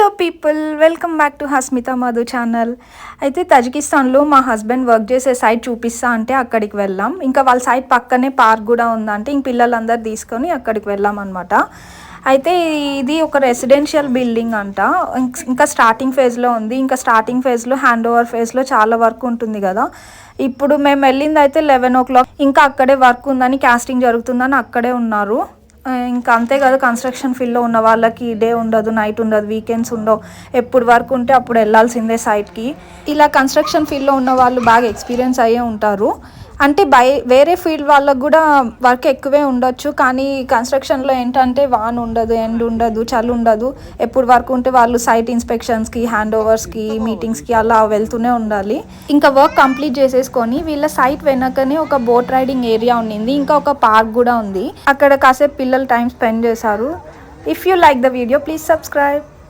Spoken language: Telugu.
Hello people, welcome back to Hasmitha Madhu channel. అయితే తజికిస్తాన్లో మా హస్బెండ్ వర్క్ చేసే సైట్ చూపిస్తా అంటే అక్కడికి వెళ్ళాం. ఇంకా వాళ్ళ సైట్ పక్కనే పార్క్ కూడా ఉందంటే ఇంక పిల్లలందరూ తీసుకొని అక్కడికి వెళ్ళాం అనమాట. అయితే ఇది ఒక రెసిడెన్షియల్ బిల్డింగ్ అంట. ఇంకా స్టార్టింగ్ ఫేజ్లో ఉంది. ఇంకా స్టార్టింగ్ ఫేజ్లో హ్యాండ్ ఓవర్ ఫేజ్లో చాలా వర్క్ ఉంటుంది కదా. ఇప్పుడు మేము వెళ్ళింది అయితే 11 o'clock. ఇంకా అక్కడే వర్క్ ఉందని, కాస్టింగ్ జరుగుతుందని అక్కడే ఉన్నారు. ఇంకా అంతే కదా, కన్స్ట్రక్షన్ ఫీల్డ్లో ఉన్న వాళ్ళకి డే ఉండదు, నైట్ ఉండదు, వీకెండ్స్ ఉండవు. ఎప్పుడు వర్క్ ఉంటే అప్పుడు వెళ్ళాల్సిందే సైట్కి. ఇలా కన్స్ట్రక్షన్ ఫీల్డ్లో ఉన్న వాళ్ళు బాగా ఎక్స్పీరియన్స్ అయ్యే ఉంటారు. అంటే వేరే ఫీల్డ్ వాళ్ళకు కూడా వర్క్ ఎక్కువే ఉండొచ్చు, కానీ కన్స్ట్రక్షన్లో ఏంటంటే వాన్ ఉండదు, ఎండ్ ఉండదు, చలి ఉండదు. ఎప్పుడు వర్క్ ఉంటే వాళ్ళు సైట్ ఇన్స్పెక్షన్స్కి, హ్యాండ్ ఓవర్స్కి, మీటింగ్స్కి అలా వెళ్తూనే ఉండాలి. ఇంకా వర్క్ కంప్లీట్ చేసేసుకొని వీళ్ళ సైట్ వెనకనే ఒక బోట్ రైడింగ్ ఏరియా ఉండింది. ఇంకా ఒక పార్క్ కూడా ఉంది. అక్కడ కాసేపు పిల్లలు టైం స్పెండ్ చేశారు. If you like the video, please subscribe.